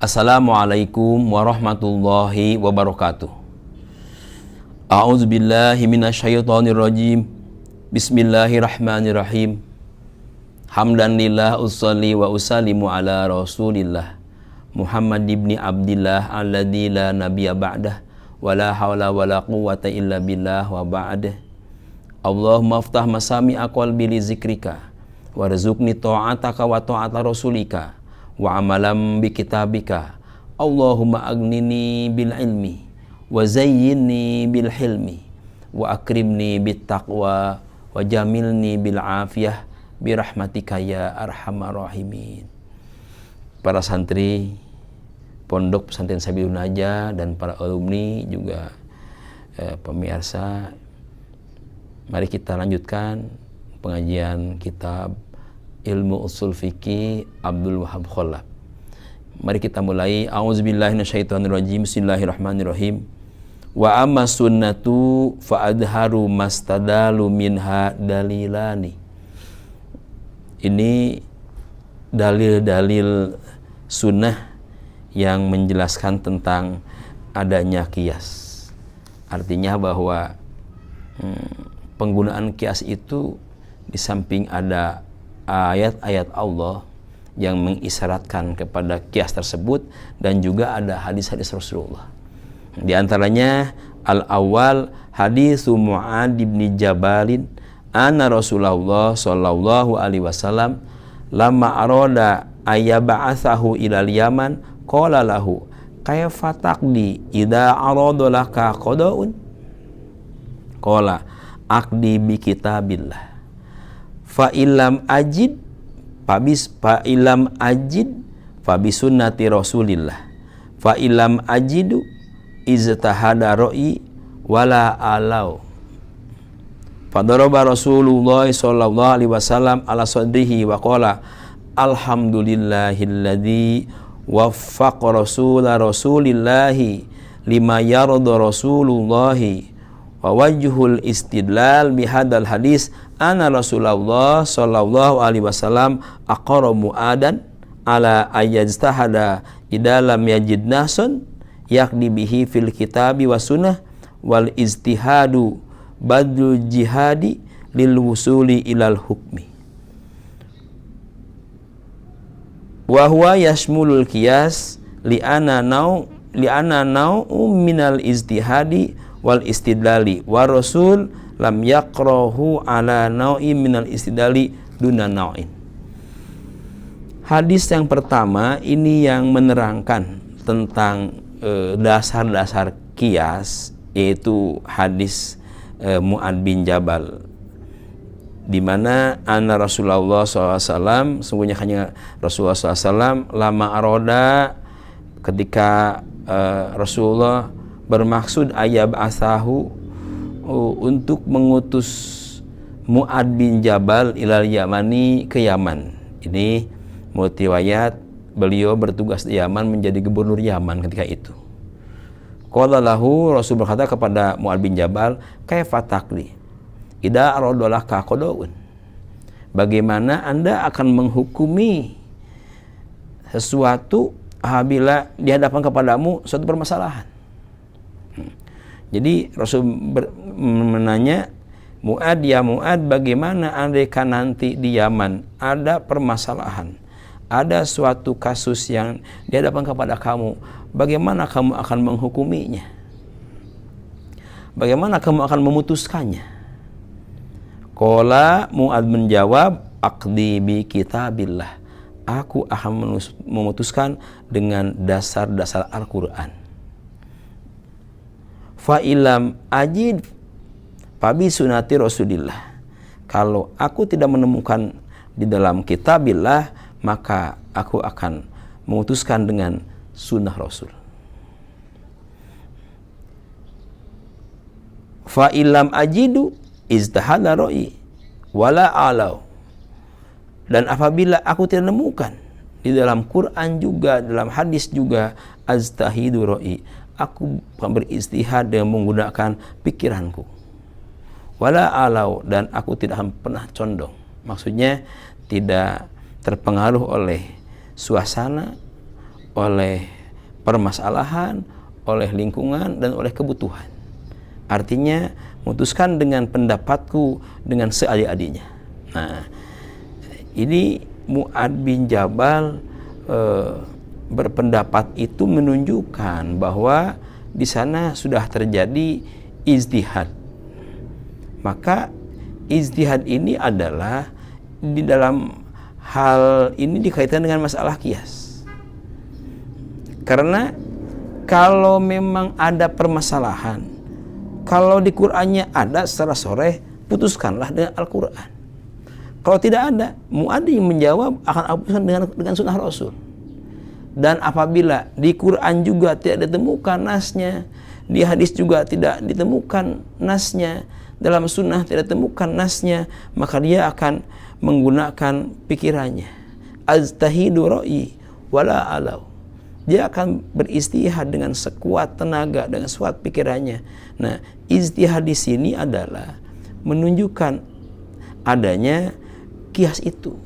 Assalamualaikum warahmatullahi wabarakatuh. A'udzubillahi minasyaitonirrajim. Bismillahirrahmanirrahim. Hamdan lillah usolli wa usallimu ala rasulillah Muhammad ibni Abdillah alladzi la nabiyya ba'dah wa la hawla wa la quwwata illa billah wa ba'dah. Allahumma aftah masami'a qalbi li zikrika warzuqni ta'ataka wa ta'ata rasulika wa amalam bi kitabika. Allahumma agnini bil ilmi wa zayyinni bil hilmi wa akrimni bit taqwa wa jamilni bil afiyah bi rahmatika ya arhamar rahimin. Para santri Pondok Pesantren Sabilun Najah dan para alumni juga pemirsa, mari kita lanjutkan pengajian kitab Ilmu Ushul Fiqih Abdul Wahab Khollab. Mari kita mulai. A'udzubillahi minasyaitonirrajim. Bismillahirrahmanirrahim. Wa amma sunnatu fa adharu mastadalu minha dalilani. Ini dalil-dalil sunnah yang menjelaskan tentang adanya kias. Artinya bahwa penggunaan kias itu di samping ada ayat-ayat Allah yang mengisyaratkan kepada kias tersebut, dan juga ada hadis-hadis Rasulullah. Di antaranya al-awwal hadisu Mu'ad bin Jabalin anna Rasulullah sallallahu alaihi wasallam lamma arada ayyab'atsahu ilal Yaman qala lahu kayfa taqdi idza arada laka qada'un qala aqdi bi kitabillah fa illam ajid fa bi sunnati Rasulillah fa illam ajidu iztahada ra'i wala alau. Fadaraba Rasulullah sallallahu alaihi wasallam ala sadrihi wa qala alhamdulillahilladzi waffaqa rasulillahi lima yarda rasulullahi wa wajhul istidlal bihadal hadis anna Rasulullah sallallahu alaihi wasallam aqara Mu'adan ala ayyajtahada idalam yajid nasun yakni bihi fil kitabi wa sunnah wal ijtihadu badul jihadi lil wusuli ilal hukmi wa huwa yashmulul qiyas li'ana nau minal ijtihadi wal istidlali wa rasul lam yaqrahu ala nau'i minal istidlali duna nau'in. Hadis yang pertama ini yang menerangkan tentang dasar-dasar qiyas, yaitu hadis Mu'ad bin Jabal, di mana anna Rasulullah SAW, sungguhnya hanya Rasulullah SAW, lama aroda, ketika Rasulullah bermaksud ayab asahu, untuk mengutus Mu'ad bin Jabal ilal Yamani, ke Yaman. Ini menurut riwayat beliau bertugas di Yaman, menjadi gubernur Yaman ketika itu. Qala lahu, Rasul berkata kepada Mu'ad bin Jabal, kaifa taqdi idza aradalaka qada'un. Bagaimana Anda akan menghukumi sesuatu apabila di hadapan kepadamu suatu permasalahan. Jadi Rasul menanya Mu'ad, ya Mu'ad, bagaimana andaikan nanti di Yaman ada permasalahan, ada suatu kasus yang di hadapan kepada kamu, bagaimana kamu akan menghukuminya? Bagaimana kamu akan memutuskannya? Qala, Mu'ad menjawab, aqdi bi kitabillah. Aku akan memutuskan dengan dasar-dasar Al-Quran. Fa ilam ajid fa bi sunnati Rasulillah. Kalau aku tidak menemukan di dalam kitabillah, maka aku akan memutuskan dengan sunnah Rasul. Fa ilam ajidu iztahada ra'i wala alau. Dan apabila aku tidak menemukan di dalam Quran juga, dalam hadis juga, aztahidu ra'i, aku beristihad dengan menggunakan pikiranku. Wala alau, dan aku tidak akan pernah condong. Maksudnya tidak terpengaruh oleh suasana, oleh permasalahan, oleh lingkungan, dan oleh kebutuhan. Artinya memutuskan dengan pendapatku dengan seadil-adilnya. Nah, ini Mu'ad bin Jabal berpendapat itu menunjukkan bahwa di sana sudah terjadi ijtihad. Maka ijtihad ini adalah di dalam hal ini dikaitkan dengan masalah qiyas. Karena kalau memang ada permasalahan, kalau di Qur'annya ada secara sharih, putuskanlah dengan Al-Qur'an. Kalau tidak ada, Mu'ad yang menjawab akan putuskan dengan sunnah Rasul. Dan apabila di Quran juga tidak ditemukan nasnya, di hadis juga tidak ditemukan nasnya, dalam sunnah tidak ditemukan nasnya, maka dia akan menggunakan pikirannya. Ajtahidu ra'i wala alau. Dia akan beristihad dengan sekuat tenaga, dengan sekuat pikirannya. Nah, ijtihad di sini adalah menunjukkan adanya qiyas itu.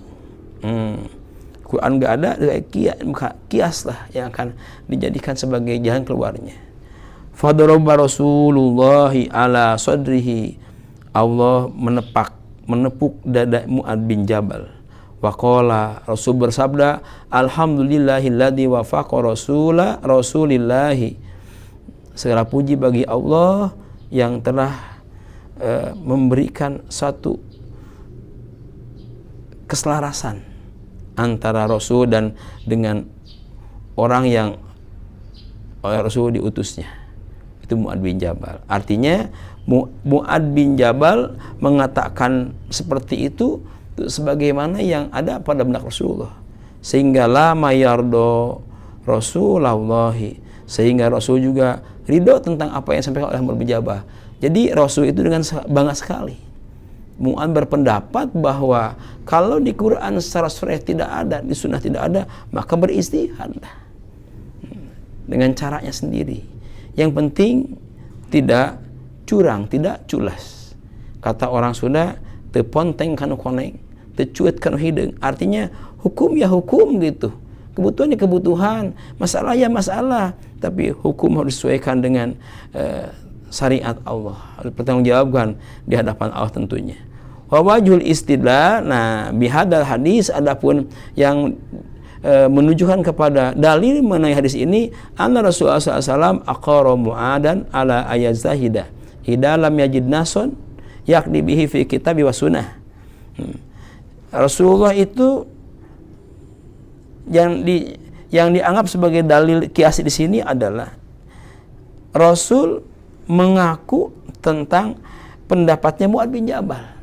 Quran nggak ada, maka qiyas lah yang akan dijadikan sebagai jalan keluarnya. Fadaraba Rasulullahi ala sadrihi. Allah menepuk dada Mu'ad bin Jabal. Waqala, Rasul bersabda, alhamdulillahilladzi wafaqa rasulillahi. Segala puji bagi Allah yang telah memberikan satu keselarasan antara Rasul dan dengan orang yang oleh Rasul diutusnya. Itu Mu'ad bin Jabal. Artinya Mu'ad bin Jabal mengatakan seperti itu sebagaimana yang ada pada benak Rasulullah, sehingga lama yardo Rasulullahi, sehingga Rasul juga ridho tentang apa yang disampaikan oleh Mu'ad bin Jabal. Jadi Rasul itu dengan bangga sekali. Mu'ad berpendapat bahwa kalau di Quran secara sharih tidak ada, di sunnah tidak ada, maka beristihad dengan caranya sendiri. Yang penting tidak curang, tidak culas. Kata orang Sunda, teponteng kanu koneng, tecuet kanu hidung. Artinya hukum ya hukum gitu, kebutuhan ya kebutuhan, masalah ya masalah, tapi hukum harus disesuaikan dengan syariat Allah, harus bertanggungjawabkan di hadapan Allah tentunya. Wa wajhul istidlal, nah bihadal hadis, adapun yang menunjukkan kepada dalil mengenai hadis ini, anna Rasulullah SAW aqara Mu'adan ala ayazahida idza lam yajid nason yakni bihi fi kitab wa sunnah. Rasulullah itu yang dianggap sebagai dalil qiyas di sini adalah Rasul mengaku tentang pendapatnya Mu'ad bin Jabal.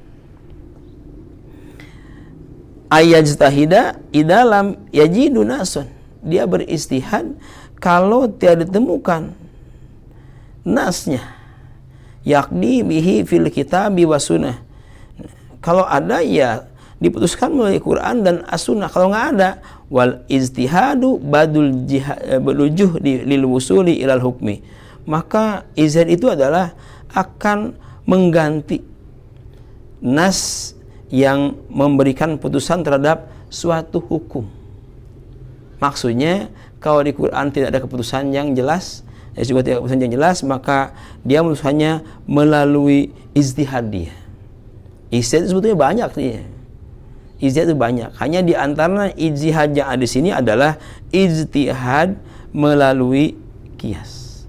Ayajtahida idalam yajidu nasun. Dia beristihad kalau tidak ditemukan nasnya, yakni bihi fil kitabi wa sunnah. Kalau ada ya diputuskan melalui Quran dan as-sunnah. Kalau nggak ada, wal ijtihadu badul juhdi lil wusuli ilal hukmi. Maka ijtihad itu adalah akan mengganti nas yang memberikan putusan terhadap suatu hukum. Maksudnya kalau di Quran tidak ada keputusan yang jelas, juga tidak ada keputusan yang jelas, maka dia memutuskannya melalui ijtihad dia. Ijtihad itu sebetulnya banyak nih. Ijtihad itu banyak. Hanya di antara ijtihad yang ada di sini adalah ijtihad melalui qiyas.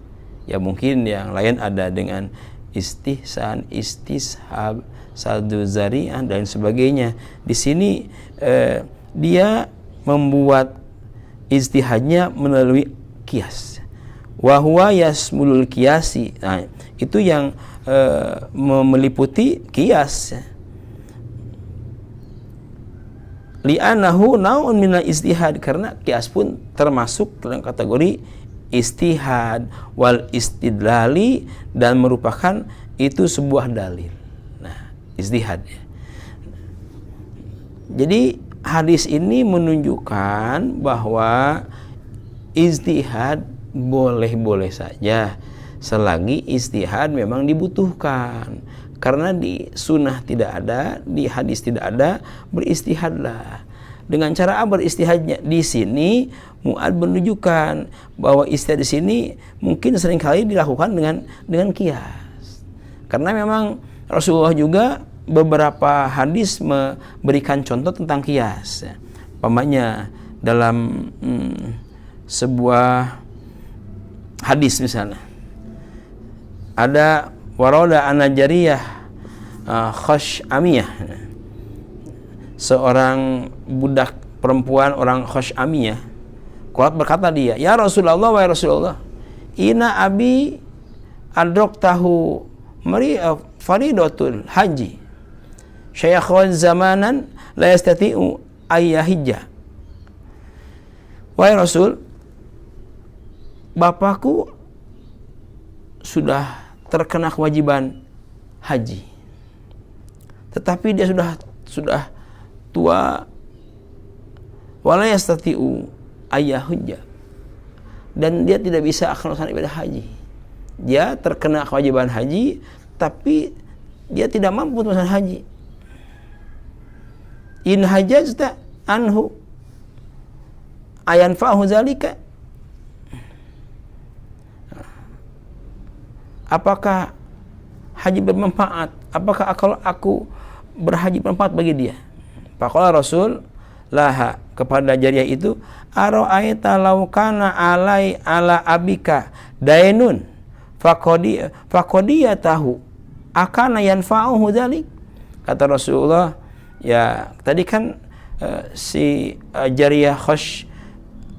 Ya mungkin yang lain ada dengan istihsan, istishab, sadu zari'ah dan sebagainya. Di sini dia membuat ijtihadnya melalui qiyas. Wa huwa yasmulul qiyasi. Nah, itu yang meliputi qiyas. Li'annahu naun minal ijtihad, karena qiyas pun termasuk dalam kategori ijtihad wal istidlali dan merupakan itu sebuah dalil. Ijtihad. Jadi hadis ini menunjukkan bahwa ijtihad boleh-boleh saja selagi ijtihad memang dibutuhkan. Karena di sunnah tidak ada, di hadis tidak ada, beristihadlah. Dengan cara apa beristihadnya? Di sini Mu'ad menunjukkan bahwa istihad di sini mungkin seringkali dilakukan dengan kias. Karena memang Rasulullah juga beberapa hadis memberikan contoh tentang kias. Pamannya dalam sebuah hadis misalnya ada waroda anajariyah khashamiyah, seorang budak perempuan orang khashamiyah. Kuat berkata dia, ya Rasulullah, wahai Rasulullah, ina abi adrok tahu faridatul haji syayakhwan zamanan la yastati'u ayyahijja. Wahai Rasul, bapakku sudah terkena kewajiban haji, tetapi dia sudah tua, wala yastati'u ayyahujja, dan dia tidak bisa akan melaksanakan ibadah haji. Dia terkena kewajiban haji, tapi dia tidak mampu melaksanakan haji. In hajjata anhu ayanfa'hu zalika, apakah haji bermanfaat? Apakah kalau aku berhaji bermanfaat bagi dia? Faqala Rasul laha, kepada jariyah itu, ara'aita law kana ala abika dainun faqadiyatahu akana yanfa'uhu dzalik. Kata Rasulullah, ya tadi kan si jariyah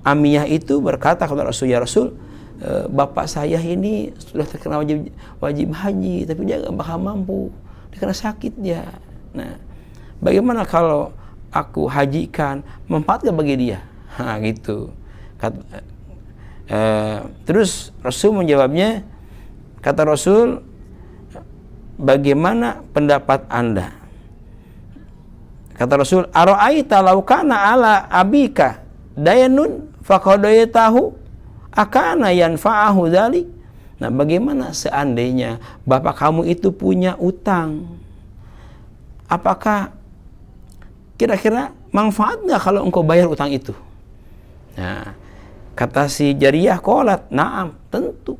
Amiyah itu berkata kepada Rasul, ya Rasul, bapak saya ini sudah terkena wajib haji, tapi dia gak bakal mampu, dia kena sakit dia. Nah, bagaimana kalau aku hajikan, manfaat gak bagi dia? Nah, gitu. Terus Rasul menjawabnya, kata Rasul, bagaimana pendapat Anda? Kata Rasul, ara'aita law kana ala abika dayanun faqadaytahu akana yanfa'ahu dzalik. Nah, bagaimana seandainya bapak kamu itu punya utang? Apakah kira-kira manfaat nggak kalau engkau bayar utang itu? Nah, kata si jariyah, qalat, na'am, tentu.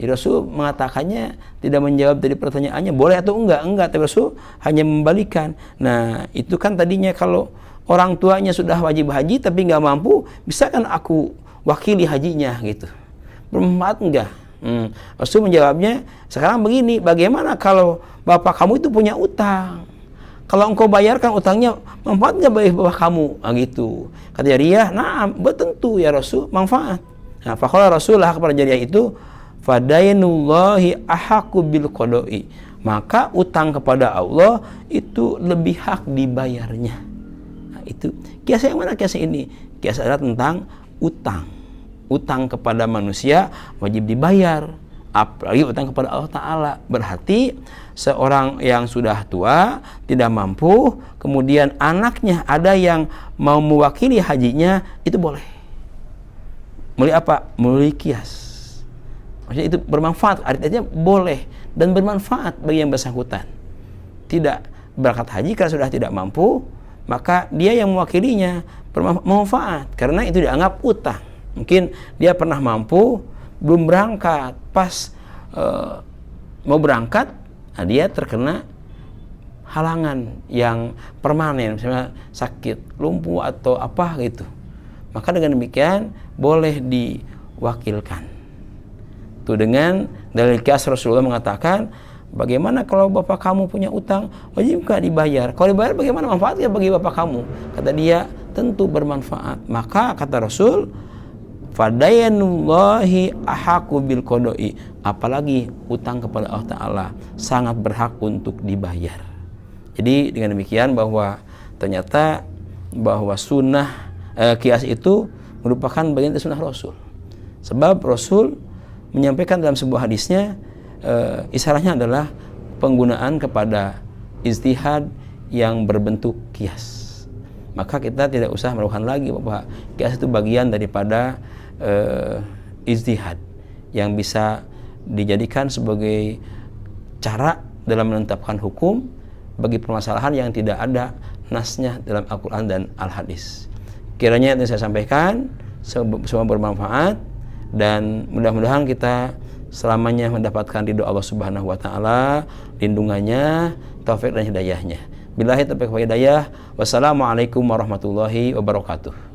Jadi Rasul mengatakannya, tidak menjawab dari pertanyaannya boleh atau enggak, tapi Rasul hanya membalikan. Nah, itu kan tadinya kalau orang tuanya sudah wajib haji tapi nggak mampu, bisa kan aku wakili hajinya gitu, bermanfaat enggak? Rasul menjawabnya, sekarang begini, bagaimana kalau bapak kamu itu punya utang? Kalau engkau bayarkan utangnya, manfaat nggak bagi bapak kamu? Nah, gitu. Kata jariyah, na'am, tentu ya Rasul, manfaat. Nah, faqala Rasulullah kepada jariyah itu, fadainullahi ahaqqu bil qada'i, maka utang kepada Allah itu lebih hak dibayarnya. Nah, itu kias yang mana? Kias ini kias adalah tentang utang kepada manusia wajib dibayar, apalagi utang kepada Allah Ta'ala. Berarti seorang yang sudah tua tidak mampu, kemudian anaknya ada yang mau mewakili hajinya, itu boleh. Melalui apa? Melalui kias. Maksudnya itu bermanfaat, artinya boleh dan bermanfaat bagi yang bersangkutan. Tidak berangkat haji karena sudah tidak mampu, maka dia yang mewakilinya bermanfaat karena itu dianggap utang. Mungkin dia pernah mampu, belum berangkat, pas mau berangkat, nah dia terkena halangan yang permanen, misalnya sakit, lumpuh atau apa gitu. Maka dengan demikian boleh diwakilkan. Tuh, dengan dalil kias Rasulullah mengatakan, bagaimana kalau bapak kamu punya utang, wajib nggak dibayar? Kalau dibayar bagaimana manfaatnya bagi bapak kamu? Kata dia, tentu bermanfaat. Maka kata Rasul, fadayanullahi ahaqqu bil qada'i, apalagi utang kepada Allah Ta'ala sangat berhak untuk dibayar. Jadi dengan demikian bahwa ternyata bahwa sunnah kias itu merupakan bagian dari sunnah Rasul. Sebab Rasul menyampaikan dalam sebuah hadisnya, isyaratnya adalah penggunaan kepada ijtihad yang berbentuk kias. Maka kita tidak usah melakukan lagi bahwa kias itu bagian daripada ijtihad yang bisa dijadikan sebagai cara dalam menetapkan hukum, bagi permasalahan yang tidak ada nasnya dalam Al-Quran dan Al-Hadis. Kiranya yang saya sampaikan semua bermanfaat, dan mudah-mudahan kita selamanya mendapatkan ridho Allah Subhanahu wa taala, lindungannya, taufik dan hidayahnya. Billahi taufiq wal hidayah. Wassalamualaikum warahmatullahi wabarakatuh.